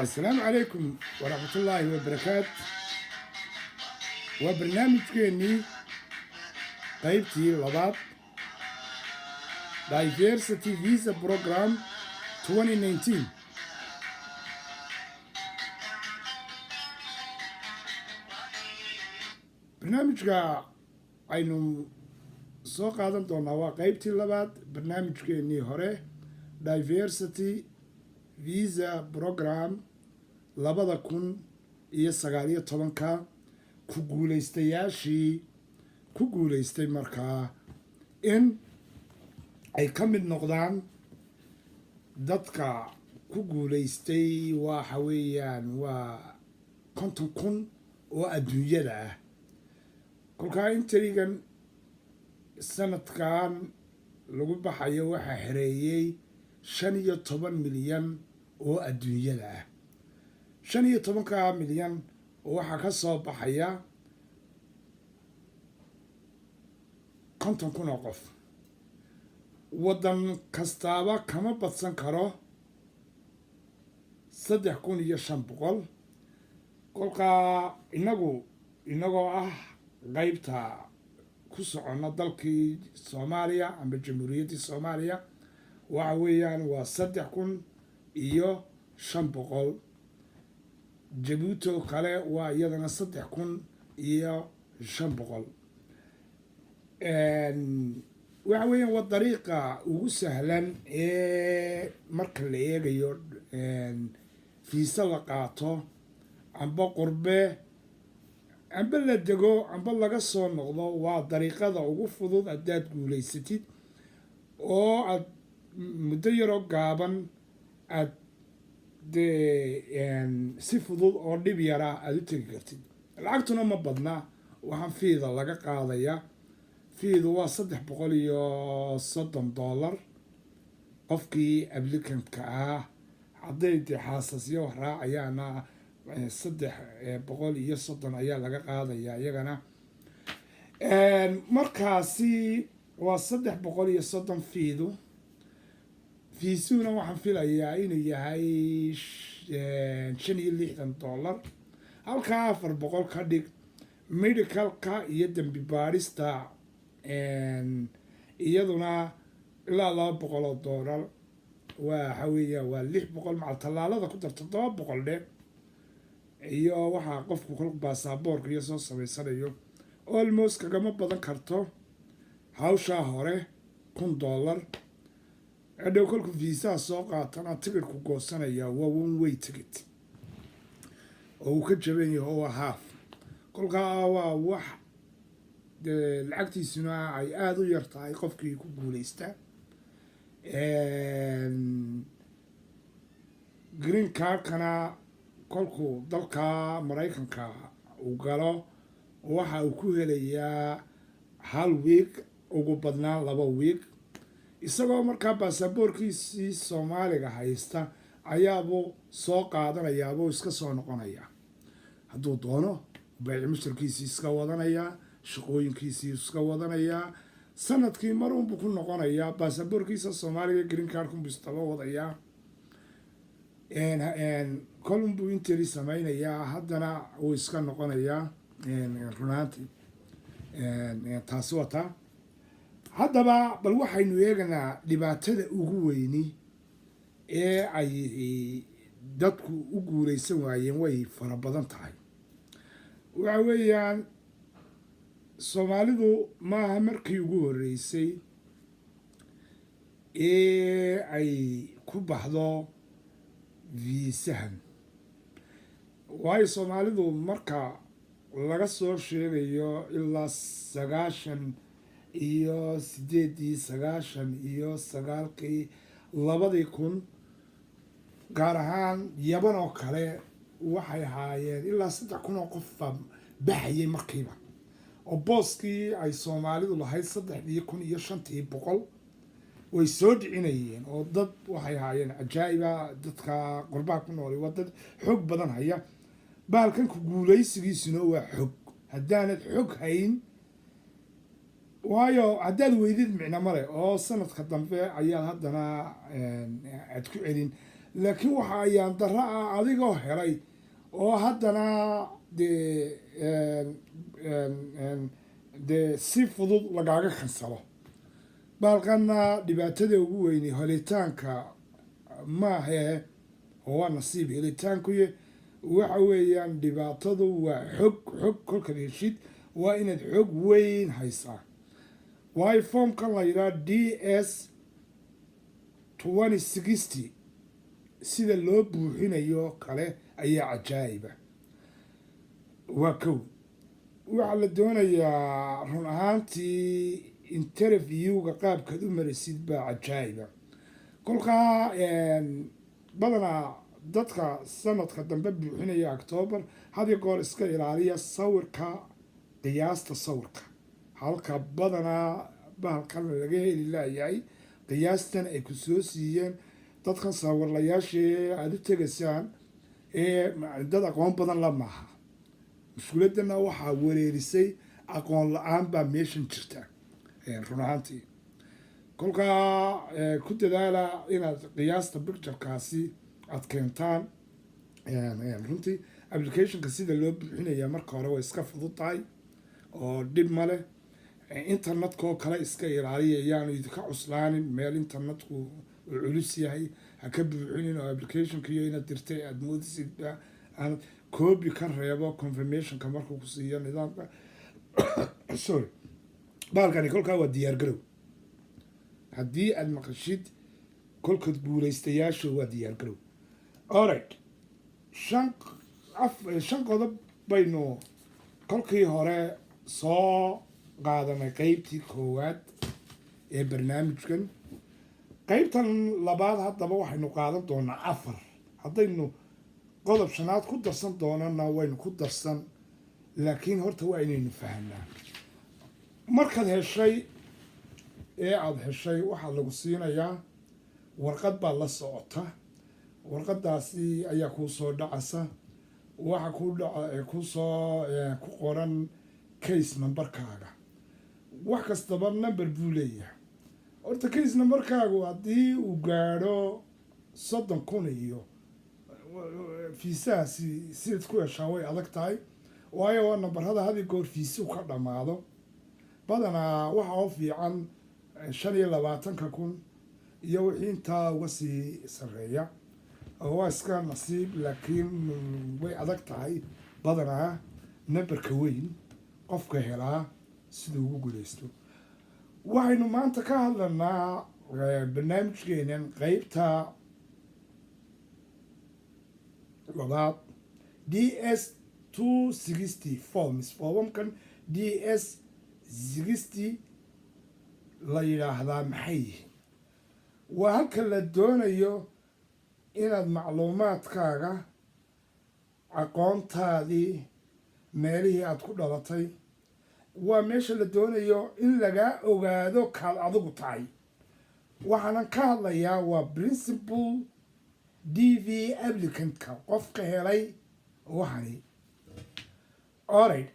السلام عليكم ورحمة الله وبركاته. وبرنامج كيني قيبتي لبعض Diversity Visa Program 2019. برنامجka aynu soo qaadan doonaa waa qaybtii labaad barnaamijkeenii hore Diversity Visa Program 2019 ku guuleystay markaa in ay ka mid noqdaan dadka ku guuleystay waxa weeyaan waa 50,000 oo adduunyada ah. kolkaa intaygan sanadkan lagu baxayo waxaa xereeyey 15 milyan oo adduunyada ah. 15 milyan waxaa ka soo baxaya 50,000 oo qof. waddan kastaaba kama badsan karo 3,500. kolkaa inagoo ah qaybta ku socona dalkii Soomaaliya ama jamhuuriyaddii Soomaaliya waxa weeyaan waa 3,500. Jabuuti oo kale waa iyadana 3,500. waxa weeyaan waa dariiqa ugu sahlan ee marka la eegayo fiisa la qaato amba qurbe amba la dego amba laga soo noqdo. waa dariiqada ugu fudud haddaad guulaysatid oo aad muddo yaroo gaaban aad si fudud oo dhib yara aad u tegi kartid. lacagtuna ma badna. waxaan fiida laga qaadaya fiidu waa $330 qofkii ablikantka ah. hadday dee xaasasyo wax raacayaana 330 ayaa laga qaadaya iyagana. markaasi waa 330 fiidu. fiisuuna waxaan filayaa inuu yahay $65. halkaa 400 ka dhig medicalka iyo dembi baarista iyaduna ilaa $200. waxa weeyaan waa 600 macal tallaalada ku dar 700 dhe iyo waxaa qofku kol baasaboorka iyo soo samaysanayo almost kagama badan karto hawshaa hore $1,000. hadhow kolku fiisaha soo qaatana tigidhku goosanaya waa one way ticket oo uu ka jaban yahay oo half. kolkaa waa wax lacagtiisuna ay aada u yar tahay qofkii ku guuleysta. green cardkana kolkuu dalka Maraykanka uu galo waxa uu ku helayaa 1 week ugu badnaan 2 week. isagoo markaa baasaboorkiisii Soomaaliga haysta ayaabuu soo qaadanayaabuu iska soo noqonaya. hadduu doono bayc mushtarkiisii iska wadanayaa, shaqooyinkiisii iska wadanayaa. sanadkii mar unbuu ku noqonayaa baasaboorkiisa Soomaaliga green cardkunbuu istaba wadayaa. kol unbuu interi samaynayaa haddana uu iska noqonayaa. runaantii taasi wataa. haddaba bal waxaynu eeganaa dhibaatada ugu weyni ee ay dadku u guuleysan waayeen way fara badan tahay. waxa weeyaan Soomaalidu maaha markii ugu horreysay ee ay ku baxdo viisahan. waayo Soomaalidu marka laga soo sheegayo ilaa 98 iyo 2000 gaar ahaan Yaban oo kale waxay ahaayeen ilaa 3,000 oo qof baxayay markiiba. oo booskii ay Soomaalidu lahayd 3,500 way soo dhicinayeen. oo dad waxay ahaayeen cajaa'iba. dadka qurbaa ku nool waa dad xog badan haya. baalkan ku guuleysigiisuna waa xog. haddaanad xog hayn waayo haddaad weydid micno male oo sanadka dambe ayaad haddana aad ku celin. laakiin waxa ayaan darro ah adigoo helay oo haddana dee si fudud lagaaga kansalo. baalkanna dhibaatada ugu weyni helitaanka maahee oo waa nasiib helitaankuye waxa weeyaan dhibaatadu waa xog kolkaad heshid waa inaad xog weyn haysaa. waayo foomkan la yidhaha DS 2060 sida loo buuxinayo kale ayaa cajaa'iba. waa kow waxaa la doonayaa run ahaantii interviewga qaabkaad u marisid baa cajaa'iba. kolkaa badanaa dadka sanadka dambe buuxinaya October had iyo goor iska ilaaliya sawirka qiyaasta sawirka halka badanaa bahalkan laga heli layahay qiyaastan ay ku soo siiyeen dadkan sawirlayaashee aad u tegaysaan dad aqoon badan la maaha. mushkiladana waxaa wereerisay aqoon la-aan baa meeshan jirta run ahaantii. kolkaa ku dadaala inaad qiyaasta picturekaasi aad keentaan. runtii applicationka sida loo buuxinaya marka hore way iska fudud tahay oo dhib ma leh. internetka oo kale iska ilaaliya yaanu idinka cuslaanin meel internetku uu culus yahay ha ka buuxinin oo applicationka iyo inaad dirtay aad moodisid aanad copy ka reebo confirmationka markuu ku siiyo nidaamka. sorry baalkani kolkaa waa diyaar garow. haddii aad maqashid kolkaad guulaystayaashu waa diyaar garow. alright shan qodob baynu kolkii hore soo qaadanay qeybtii koowaad ee barnaamijkan. qeybtan labaad haddaba waxaynu qaadan doonaa 4. haddaynu qodob shanaad ku darsan doonana waynu ku darsan, laakiin horta waa inaynu fahamnaa. markaad heshay aada heshay waxaa lagu siinayaa warqad baa la socota. warqadaasi ayaa kuu soo dhacasa. waxa ku qoran case numberkaaga. wax kastaba number buu leeyahay. horta case numberkaagu haddii uu gaadho 30,000 iyo fiisahaasi sidaad ku heshaa way adag tahay, waayo waa nambarada had iyo goor fiisu ka dhammaado. badanaa waxa oo fiican 25,000 iyo wixii intaa uga sii sarreeya. waa iska nasiib, laakiin way adag tahay badanaa nambarka weyn qofka helaa siduu ugu guulaysto. waxaynu maanta ka hadlanaa barnaamijkeenan qeybta labaad DS 260 forms. foomamkan DS 60 la yidhaahdaa maxay yihiin? waa halka la doonayo inaad macluumaadkaaga, aqoontaadii, meelihii aad ku dhalatay, waa meesha la doonayo in lagaa ogaado kaad adigu tahay. waxaanan ka hadlayaa waa principal DV applicantka qofka helay waxani. alright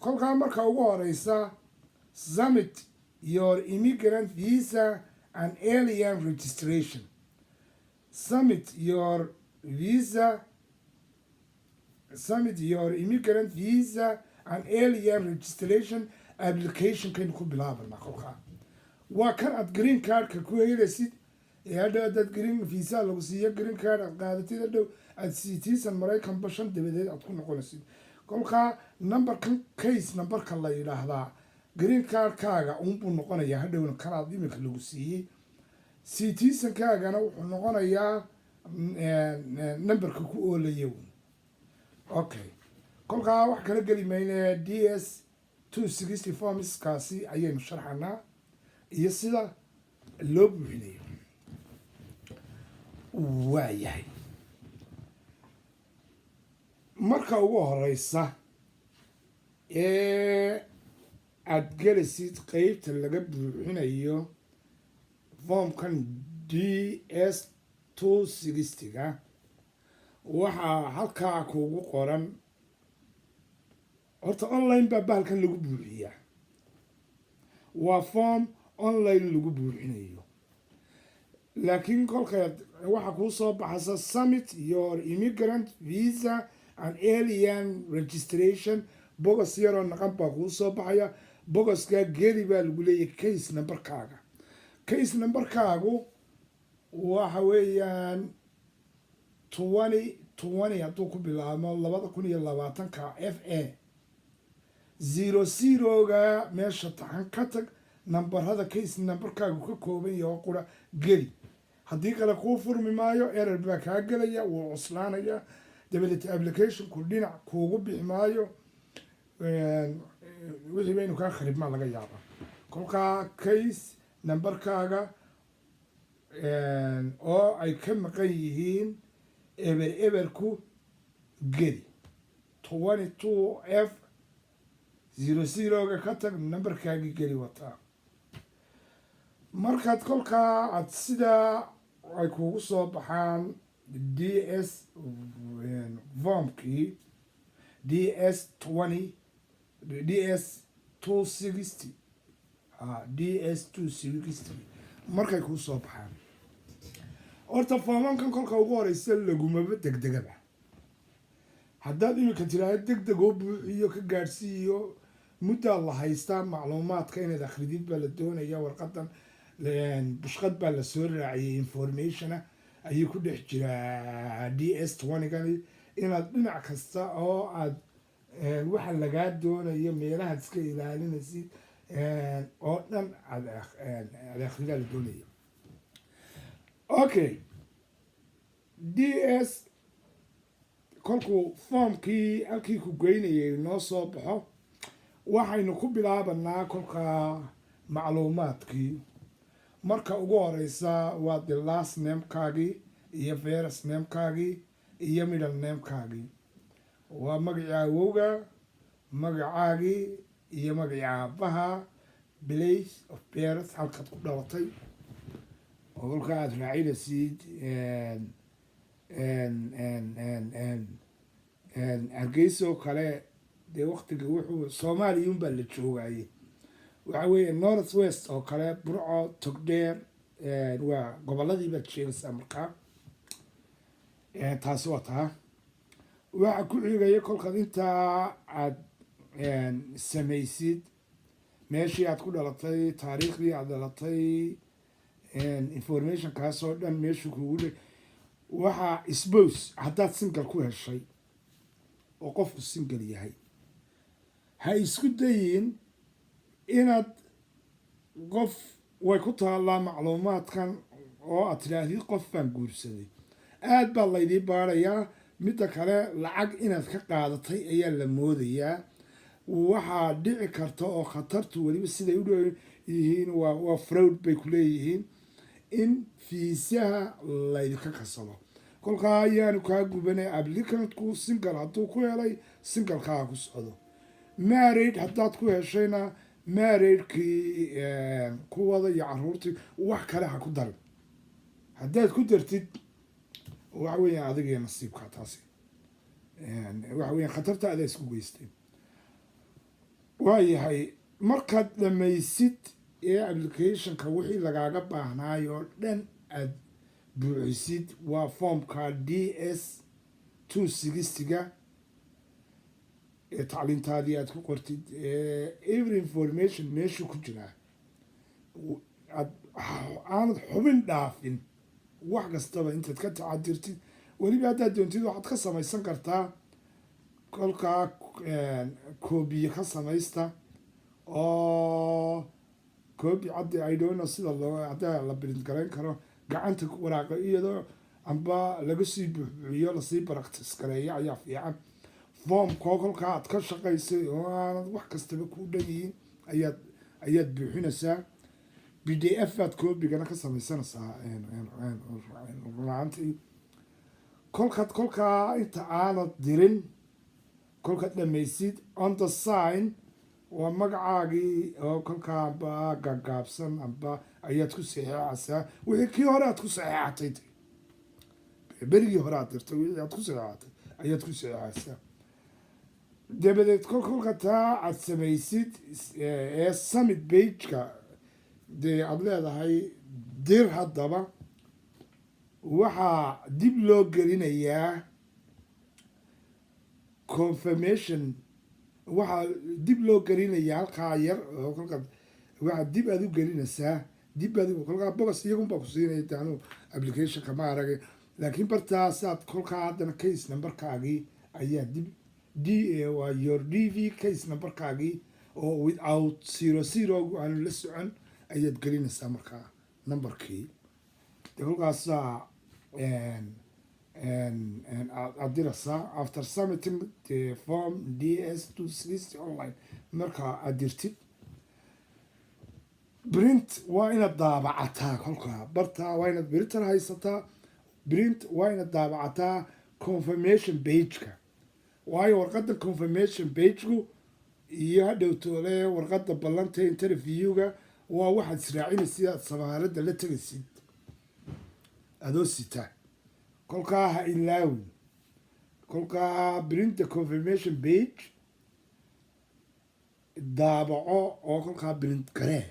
kolkaa marka ugu horeysa submit your immigrant visa and alien registration. submit your immigrant visa and alien registration application kaynu ku bilaabana. kolkaa waa kan aad green cardka ku helaysid hadhow haddaad green visa lagu siiyo green card aad qaadatid hadhow aad citizen maraykanba 5 dabadeed aad ku noqonaysid. kolkaa numberkan case numberka la yidhaahdaa green cardkaaga unbuu noqonayaa hadhowna kanaad iminka lagu siiyey. citizenkaagana wuxuu noqonayaa numberka ku oolaya. okay kolkaa wax kala geli mayne DS 260 formskaasi ayaynu sharxanaa iyo sida loo buuxinayo. waayahay marka ugu horeysa aad gelisid qeybta laga buuxinayo foomkan DS 260ga waxaa halkaa kuugu qoran. horta online baa bahalkan lagu buuxiyaa. waa form online lagu buuxinayo, laakiin kolkeed waxa kuu soo baxaysa summit your immigrant visa and alien registration bogos yaroo naqan baa kuu soo baxaya bogoskaa geli baa lagu leeyahay case numberkaaga case numberkaagu waxa weeyaan 2020 hadduu ku bilaabmo 2020 FA 00ga meesha taxan ka tag nambarada case numberkaagu ka kooban yahay oo qura geli haddii kale kuu furmi maayo error baa kaa gelaya wuu cuslaanaya dabadeed applicationku dhinac kuugu bixi maayo wixii baynu kaa kharibmaa laga yaabaa kolkaa case numberkaaga oo ay ka maqan yihiin eberku geli 22F 00ga ka tag numberkaagii geli wataa markaad kolkaa aad sidaa ay kuugu soo baxaan DS formkii DS 260 DS 260 markay kuu soo baxaan horta foomankan kolka ugu horeysa lagumaba degdegaba haddaad imika tiraahdo degdeg oo buuxiyo ka gaadhsiiyo muddaa la haystaa macluumaadka inaad akhridid baa la doonaya warqadan bushqad baa la soo raaciyay informationa ayuu ku dhex jiraa DS 20gani inaad dhinac kasta oo aad waxa lagaa doonayo meelahaad iska ilaalinaysid oo dhan aad akhridaa la doonaya okay DS kolkuu foomkii halkii ku geynayay noo soo baxo waxaynu ku bilaabanaa kolkaa macluumaadkii marka ugu horeysa waa the last namekaagii iyo first namekaagii iyo middle namekaagii waa magacii awowga magacaagii iyo magacii aabaha place of birth halkaad ku dhalatay oo kolka aad raacinaysid hargeysa oo kale dee waktiga wuxuu soomaaliya unbaa la joogayay waxa weeye north west oo kale burco togdheer waa gobolladii baad sheegaysaa markaa taasi waa taa waxa ku xigaya kolkaad intaa aad samaysid meeshii aad ku dhalatay taariikhdii aad dhalatay informationkaas oo dhan meeshuu kugu dhe waxaa spose haddaad single ku heshay oo qofku single yahay ha isku dayin inaad qof way ku taallaa macluumaadkan oo aad tidhaahdid qof baan guursaday aad baa laydii baarayaa midda kale lacag inaad ka qaadatay ayaa la moodayaa waxaa dhici karta oo khatartu weliba siday u dhow yihiin waa fraud bay ku leeyihiin in fiisaha laydinka kasado kolkaa ayaanu kaa gubanay applicantku single hadduu ku helay singlekaa ku socdo married haddaad ku heshayna marriedkii kuwada iyo caruurtii wax kale ha ku darin haddaad ku dartid waxa weeyaan adigiyo nasiibkaa taasi waxa weeyaan khatarta adaa isku geystay waayahay markaad dhamaysid ee applicationka wixii lagaaga baahnaayo oo dhan aad buuxisid waa formka DS 260ga ee tacliintaadii aad ku qortid every information meeshuu ku jiraa aanad xubin dhaafin wax kastaba intaad ka tacadirtid weliba haddaad doontid waxaad ka samaysan kartaa kolkaa koobiye ka samaysta oo koobi caddi I don't know sida haddaa la print garayn karo gacanta waraaqa iyadoo amba laga sii buuxiyo lasii practice gareeyo ayaa fiican formkoo kolkaa aad ka shaqaysay oo aanad wax kastaba ku dhan yihiin ayaad buuxinaysaa PDF aad koobigana ka samaysanaysaa laantii kolkaa inta aanad dirin kolkaad dhamaysid on the sign waa magacaagii oo kolkaa amba gagaabsan amba ayaad ku saxeexaysaa wixii kii hore aad ku saxeexatay berigii hore aad dirtay wixii aad ku saxeexatay ayaad ku saxeexaysaa dabadeed kolka taa aad samaysid ee summit pageka dee aad leedahay dir haddaba waxaa dib loo gelinayaa confirmation, waxaa dib loo gelinayaa halkaa yar oo kolkaa waxaa dib aad u gelinaysaa dib aad kolkaa bogas iyagunbaa ku siinaya taanu applicationka ma aragay, laakiin bartaasaad kolkaa haddana case numberkaagii ayaa dib waa your dv case numberkaagii oo without 00 aanu la socon ayaad gelinaysaa markaa numberkii de kolkaasaa aad diraysaa after submitting the form DS260 online. markaa aad dirtid print waa inaad daabacataa kolkaa bartaa waa inaad printer haysataa, print waa inaad daabacataa confirmation pageka, waayo warqadda confirmation pageku iyo hadhow toole warqadda ballanta interviewga waa waxaad israacinaysid aad samaaradda la tegaysid adoo sita. kolkaa ha ilaawin, kolkaa print the confirmation page daabaco oo kolkaa print garee.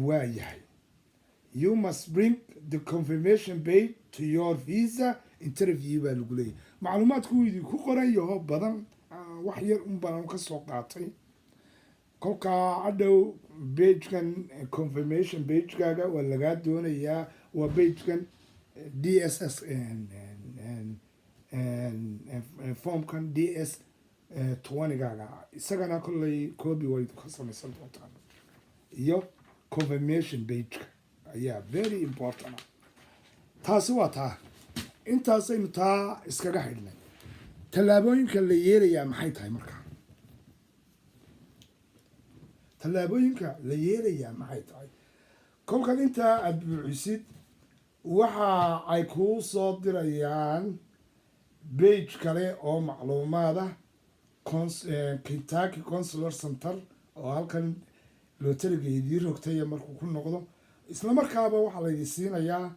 waa yahay you must bring the confirmation page to your visa interview baa lagu leeyahy. macluumaadku idinku qoran yaho badan, wax yar un baan ka soo qaatay. kolkaa hadhow pagekan confirmation pagekaaga waa lagaa doonayaa, waa pagekan DSS formkan DS 20gaaga isagana kolley copy way ka samaysan doontaan, iyo confirmation pageka ayaa very important. taasi waa taa, intaasaynu taa iskaga xidhnay. tallaabooyinka la yeelayaa maxay tahay markaa? tallaabooyinka la yeelayaa maxay tahay? kolkan intaa aada buuxisid waxa ay kuu soo dirayaan page kale oo macluumaada Kentucky Consular Center oo halkan lootariga idii rogtaya markuu ku noqdo. isla markaaba waxaa laydin siinayaa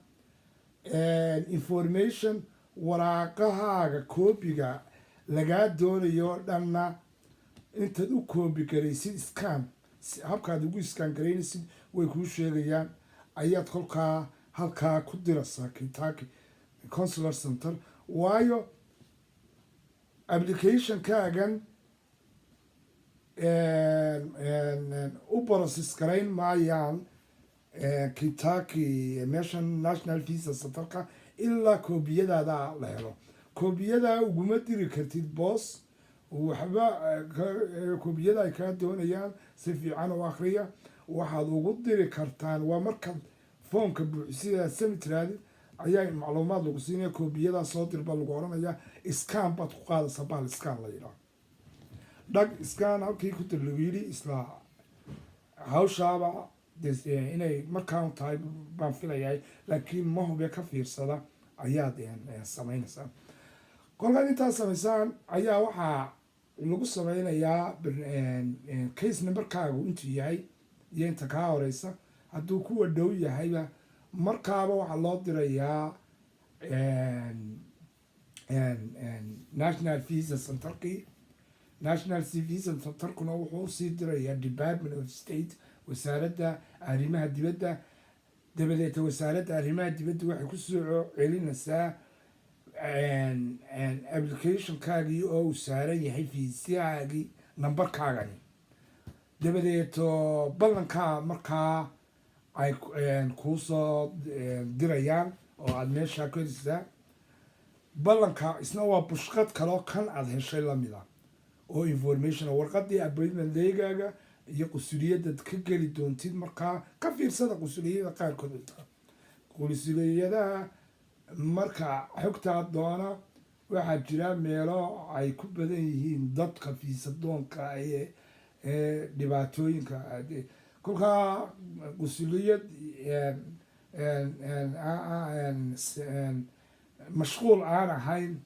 information, waraaqahaaga koobiga lagaa doonayo dhanna intaad u koobi garaysid scan, habkaad ugu scan garaynaysid way kuu sheegayaan, ayaad kolkaa halkaa ku diraysaa Kentucky Consular Center. waayo applicationkaagan u process garayn maayaan Kentucky meeshan national visa centerka ilaa koobiyadaada la helo. koobiyada uguma diri kartid boos waxba, koobiyada ay kaa doonayaan si fiican u akriya. waxaad ugu diri kartaan waa markaad foomka buuxisidaa semitraadi ayaa macluumaad lagu siinaya, koobiyadaa soo dir baa lagu oranayaa, scan baad ku qaadaysaa, bahal scan la yidhaah dhag scan halkii ku dir lagu yidhi isla hawshaaba inay markaan tahay baan filayahay, laakiin ma hube ka fiirsada ayaad samaynaysaa. kolkaad intaas samaysaan ayaa waxaa lagu sameynayaa case numberkaagu intuu yahay iyo inta kaa horeysa. hadduu kuwa dhow yahayba markaaba waxaa loo dirayaa national visa centerkii. national visa centerkuna wuxuu usii dirayaa department of state, wasaaradda arrimaha dibadda. dabadeeta wasaaradda arrimaha dibadda waxay kusoo celinaysaa applicationkaagii oo uu saaran yahay fiisahaagii numberkaagani. dabadeeto ballankaa markaa ay kuusoo dirayaan oo aada meeshaa ka helisaa. ballanka isna waa bushqad kaloo kan aada heshay lamida oo information warqadii appointment leegaaga iyo qusuliyadaad ka geli doontid. markaa ka fiirsada qusuliyada qaarkood, qusuliyadaha marka xogtaa doona waxaa jira meelo ay ku badan yihiin dadka fiisadoonka ee dhibaatooyinka. kolkaa qusuliyad mashquul aan ahayn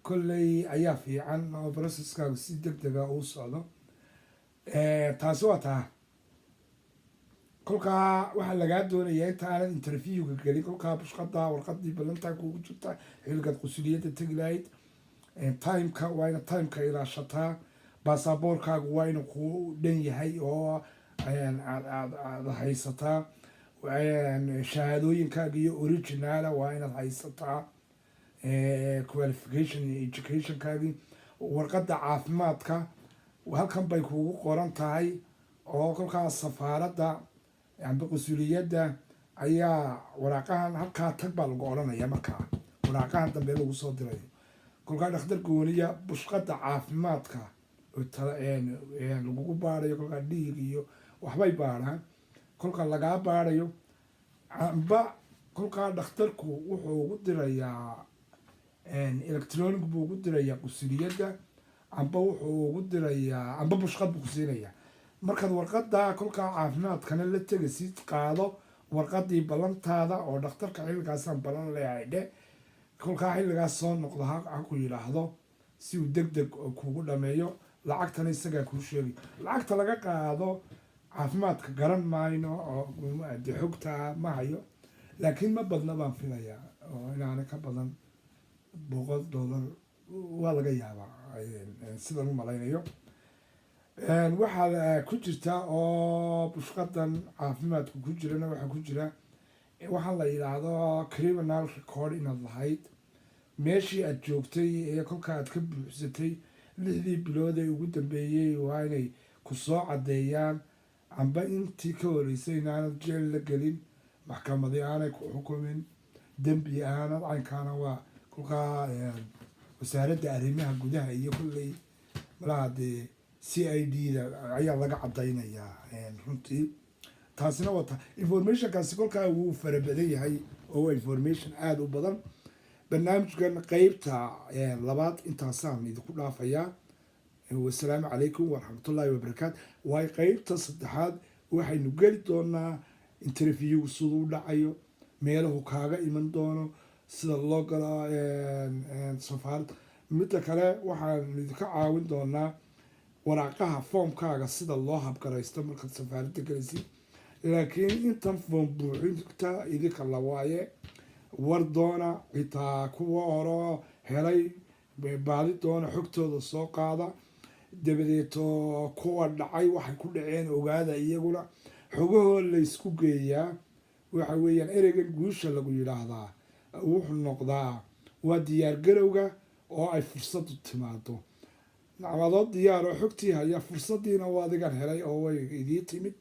kolley ayaa fiican oo processkaaga si deg dega uu socdo. taasi waa taa. kolkaa waxaa lagaa doonayaa inta aanad interviewga gelin, kolkaa bushqada warqadii ballantaa kuugu jirta xilgaad qusuliyadda tegi lahayd. timeka waa ina timeka ilaashataa. baasaboorkaagu waa inu ku dhan yahay oo aada haysataa. shahaadooyinkaaga iyo originala waa inaad haysataa qualification iyo educationkaagii warqadda caafimaadka halkan bay kugu qoran tahay oo kolkaas safaaradda amba qunsuliyadda ayaa waraaqahan halkaa tag baa lagu odhanaya markaa waraaqahan dambe lagu soo dirayo kolkaa dhakhtar gooniya bushqadda caafimaadka lagugu baarayo kolkaa dhiig iyo waxbay baarhaan kolka lagaa baarayo amba kolkaa dhakhtarku wuxuu ugu dirayaa electronic buu ugu dirayaa qunsuliyadda amba wuxuu ugu dirayaa amba bushqad buu ku siinayaa markaad warqadda kolkaa caafimaadkana la tegasid qaado warqadii ballantaada oo dhakhtarka xilligaasaan ballan leeyahay dhe kolkaa xilligaas soo noqdo ha ku yidhaahdo si uu deg deg kugu dhameeyo lacagtana isagaa kuu sheegay lacagta laga qaado caafimaadka garan mayno oo de xogta ma hayo laakiin ma badna baan filayaa oo inaana ka badan $100 waa laga yaabaa sidan u malaynayo waxaa ku jirta oo bushqadan caafimaadka ku jirana waxaa ku jira waxaa la yidhaahdo criminal record inaad lahayd meeshii aad joogtay ee kolka aad ka buuxsatay 6 bilood ee ugu dambeeyey waa inay ku soo caddeeyaan amba intii ka horeysay inaanad jeel la gelin maxkamadii aanay ku xukumin dembi aanad caynkaana waa kolkaa wasaaradda arrimaha gudaha iyo kulley malaha dee CID da ayaa laga caddaynayaa runtii taasina wata informationkaasi kolkaa wuu fara badan yahay oo information aada u badan barnaamijkan qeybta labaad intaasaan idinku dhaafayaa wasalaamu calaykum waraxmatullaahi wabarakaatu waay qeybta saddexaad waxaynu geli doonaa interview siduu u dhacayo meelahu kaaga iman doono sida loo galo safaarad midda kale waxaan idinka caawin doonaa waraaqaha foomkaaga sida loo habgaraysto markaad safaaradda galaysid laakiin intan foom buuxinta idinka la waaye war doona xitaa kuwa horo helay baadi doona xogtooda soo qaada dabadeeto kuwa dhacay waxay ku dhaceen ogaada iyaguna xogahoo laysku geeyaa waxa weeyaan ereygan guusha lagu yidhaahdaa wuxuu noqdaa waa diyaar garowga oo ay fursadu timaado nacmadoo diyaar oo xogtii haya fursaddiina waa adigan helay oo way idii timid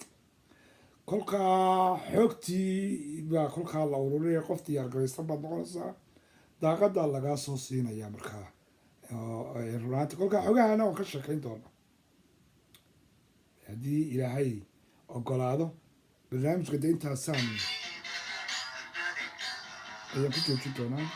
kolkaa xogtii baa kolkaa la ururinaya qof diyaar garaysan baad noqonaysaa daaqadaa lagaa soo siinaya markaa runaanti kolkaa xogahana waan ka sheekayn doona haddii ilaahay ogolaado barnaamijka de intaasaan ayaan ku joojin doonaa